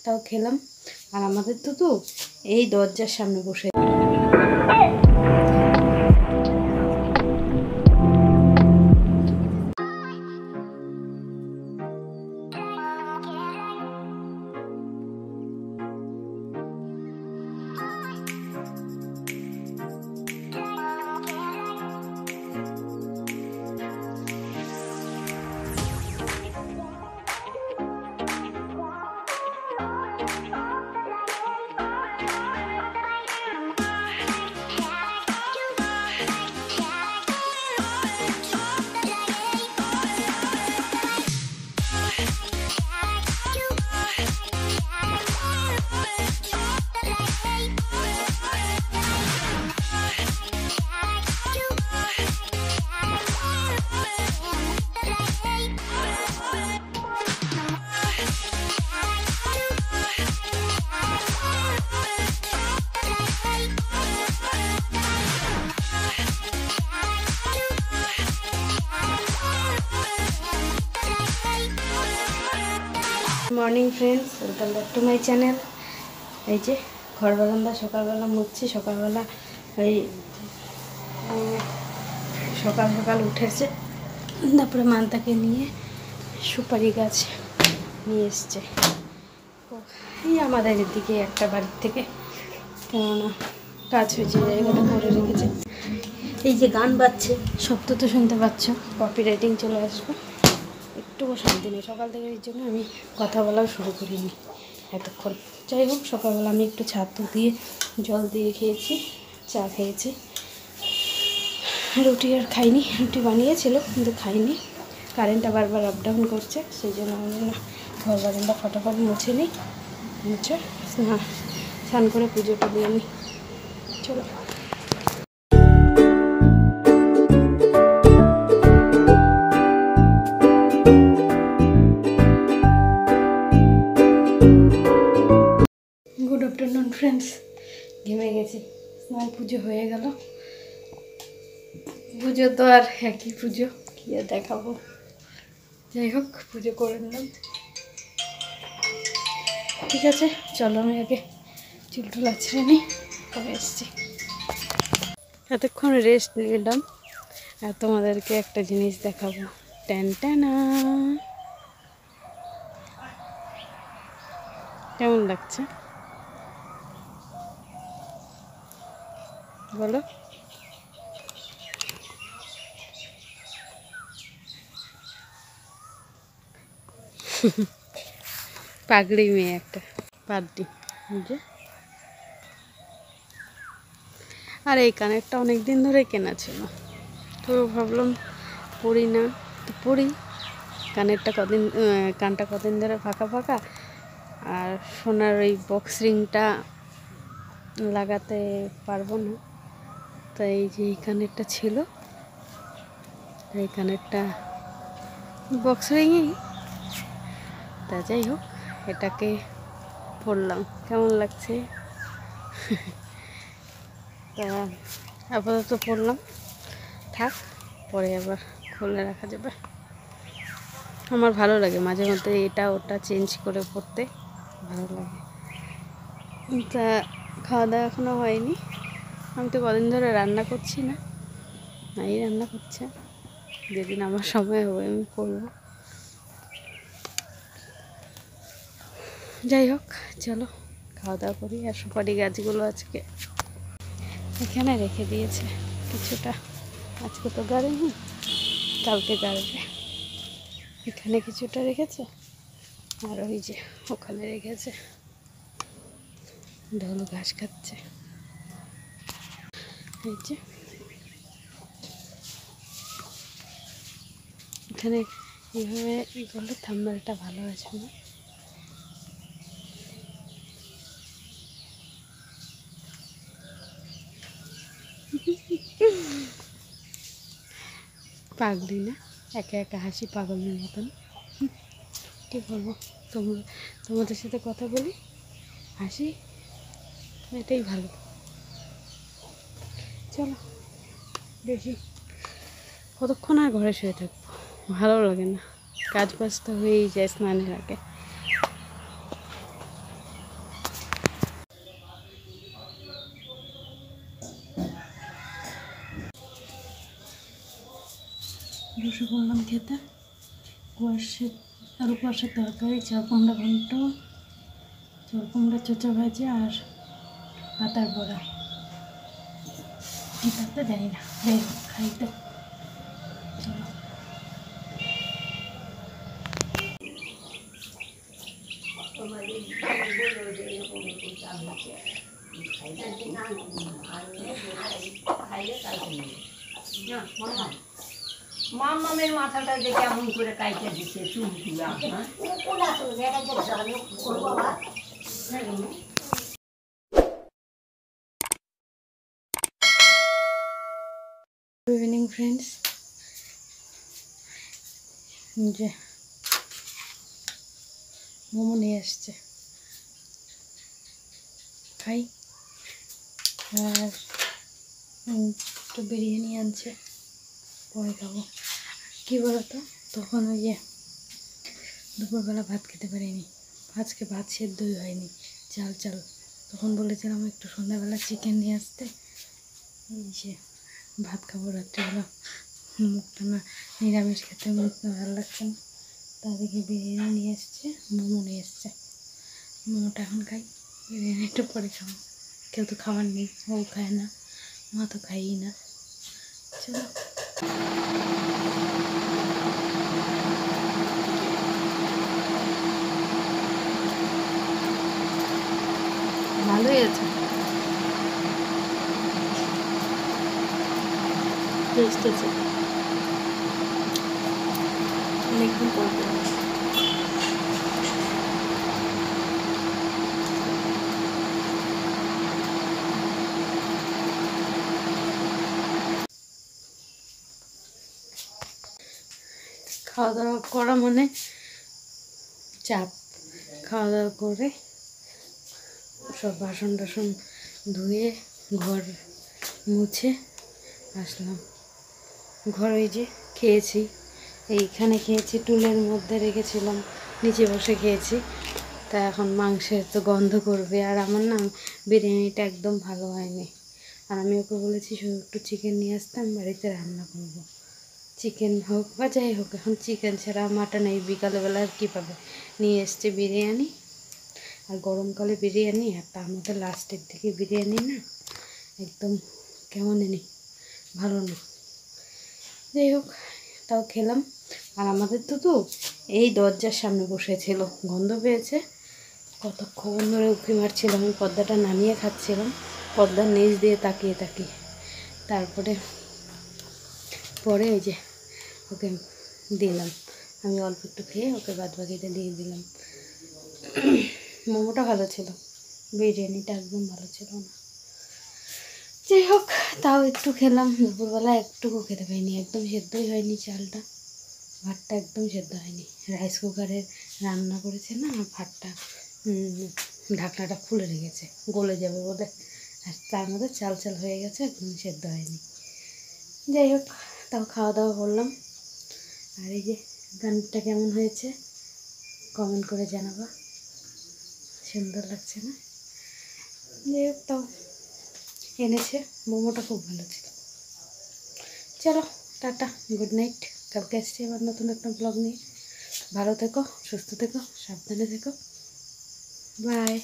ভাতটাও খেলাম। আর আমাদের তো এই দরজার সামনে বসে morning friends, welcome back to my channel. এই যে ঘর বারান্দা সকালবেলা মুছছি। সকালবেলা ওই সকাল সকাল উঠেছে, তারপরে মানতাকে নিয়ে সুপারি গাছ নিয়ে এসছে। এই আমাদের এদিকে একটা বাড়ির থেকে কেননা কাজ হয়েছে, জায়গাটা করে রেখেছে। এই যে গান বাজছে, শব্দ তো শুনতে পাচ্ছ, কপিরাইটিং চলে আসবে। একটুকু শান্তি নেই সকাল থেকে, এই জন্য আমি কথা বলাও শুরু করিনি এতক্ষণ। যাই হোক, সকালবেলা আমি একটু ছাতু দিয়ে জল দিয়ে খেয়েছি, চা খেয়েছি। রুটি আর খাইনি, রুটি বানিয়েছিল কিন্তু খাইনি। কারেন্টটা বারবার আপ ডাউন করছে, সেই জন্য আমি ঘর বারান্দা ফটাফট মুছে নিই, মুছে স্নান করে পুজোটা দিয়ে নিই। চলো। গুড আফটারনুন ফ্রেন্ডস, ঘেমে গেছি। স্নান পুজো হয়ে গেল। পুজো তো আর একই পুজো, কী আর দেখাবো। যাই হোক, পুজো করে নিলাম। ঠিক আছে, চলো আমি আগে চুলটুল আছড়ে নিই, করে এসছি। এতক্ষণ রেস্ট নিলাম আর তোমাদেরকে একটা জিনিস দেখাবো। ট্যান ট্যানা, কেমন লাগছে বলো? পাগড়ি মেয়ে একটা পাগড়ি। আর এই কানেরটা অনেক দিন ধরে কেনা ছিল, তো ভাবলাম পরি না, তো পরি। কানটা কদিন ধরে ফাঁকা ফাঁকা, আর সোনার ওই বক্স রিংটা লাগাতে পারবো না, তাই এই যে এই কানেরটা ছিল, এই কানেরটা বক্স রিংই। তা যাই হোক, এটাকে পরলাম, কেমন লাগছে? তা আপাতত পরলাম, থাক, পরে আবার খুলে রাখা যাবে। আমার ভালো লাগে মাঝে মধ্যে এটা ওটা চেঞ্জ করে পরতে, ভালো লাগে। তা খাওয়া দাওয়া এখনও হয়নি। আমি তো কদিন ধরে রান্না করছি না, নাই রান্না করছে। যেদিন আমার সময় হবে আমি করবো। যাই হোক, চলো খাওয়া দাওয়া করি। আর সুপারি গাছগুলো আজকে এখানে রেখে দিয়েছে কিছুটা, আজকে তো গাড়েনি, কালকে গাড়বে। এখানে কিছুটা রেখেছে, আর ওই যে ওখানে রেখেছে। ঢোল ঘাস খাচ্ছে। এই যে এখানে এইভাবে করলে থাম্বনেলটা ভালো আসবে না। পাগলি না, একা একা হাসি পাগলের মতন। কী বলবো, তোমাদের সাথে কথা বলি, হাসি, এটাই ভালো। চলো, দেখি কতক্ষণ আর ঘরে শুয়ে থাকবো, ভালো লাগে না। কাজ বাজ তো হয়েই যায় স্নানের আগে। বসে পড়লাম খেতে। কুয়াশা আলু কুয়াশার তরকারি, চাল কুমড়া ঘন্ট, চাল কুমড়া চোচা ভাজা আর পাতার বড়া। কী পাতা জানি না, যাই হোক খাইতে। চলো মামের মাথাটা যে কেমন করে কাইটে দিচ্ছে চুলগুলা। Good evening friends. যে মোমো নিয়ে আসছে, খাই। আর একটু বিরিয়ানি আনছে, পরে খাবো। কী বলতো, তখন ওই যে দুপুরবেলা ভাত খেতে পারিনি, আজকে ভাত সেদ্ধই হয়নি, চাল চাল। তখন বলেছিলাম একটু সন্ধ্যাবেলা চিকেন নিয়ে আসতে, এই যে ভাত খাবো রাত্রিবেলা। মুখটা না নিরামিষ খেতে মুখটা ভালো লাগছে না, তাদেরকে বিরিয়ানি নিয়ে এসছে, মোমো নিয়ে এসছে। মোমোটা এখন খাই, বিরিয়ানি একটু পরে খাবো। কেউ তো খাবার নেই, ও খায় না, মা তো খাইই না। চলো ভালোই আছে, টেস্ট আছে, অনেকক্ষণ করবে। খাওয়া দাওয়া করা মানে চাপ। খাওয়া দাওয়া করে সব বাসন টাসন ধুয়ে ঘর মুছে আসলাম। ঘর ওই যে খেয়েছি, এইখানে খেয়েছি, টুলের মধ্যে রেখেছিলাম, নিচে বসে খেয়েছি। তা এখন মাংসের তো গন্ধ করবে, আর আমার না বিরিয়ানিটা একদম ভালো হয়নি। আর আমি ওকে বলেছি শুধু একটু চিকেন নিয়ে আসতে, আমি বাড়িতে রান্না করবো। চিকেন হোক বা যাই হোক, এখন চিকেন ছাড়া মাটন এই বিকালবেলা আর কী পাবে। নিয়ে এসছে বিরিয়ানি, আর গরমকালে বিরিয়ানি, আর তার মধ্যে লাস্টের দিকে বিরিয়ানি না একদম কেমন জানি ভালো না। যাই হোক, তাও খেলাম। আর আমাদের তো এই দরজার সামনে বসেছিল, গন্ধ পেয়েছে, কতক্ষণ ধরে উঁকি মারছিলাম। আমি পর্দাটা নামিয়ে খাচ্ছিলাম, পর্দার নিচ দিয়ে তাকিয়ে তাকিয়ে। তারপরে পরে ওই যে ওকে দিলাম, আমি অল্প একটু খেয়ে ওকে বাদ বাকিটা দিয়ে দিলাম। মোমোটা ভালো ছিল, বিরিয়ানিটা একদম ভালো ছিল না। যাই হোক, তাও একটু খেলাম। দুপুরবেলা একটুকু খেতে পাইনি, একদম সেদ্ধই হয়নি চালটা, ভাতটা একদম সেদ্ধ হয়নি। রাইস কুকারে রান্না করেছে না, ভাতটা ঢাকনাটা খুলে রেখেছে গলে যাবে বলে, আর তার মধ্যে চাল চাল হয়ে গেছে, একদম সেদ্ধ হয়নি। যাই হোক, তাও খাওয়া দাওয়া করলাম। আর এই যে গানটা কেমন হয়েছে কমেন্ট করে জানাবা, সুন্দর লাগছে না? যাই হোক, তাও এনেছে, মোমোটা খুব ভালো ছিল। চলো টাটা, গুড নাইট। কালকে আসছি আবার নতুন একটা ব্লগ নিয়ে। ভালো থেকো, সুস্থ থেকো, সাবধানে থেকো, বাই।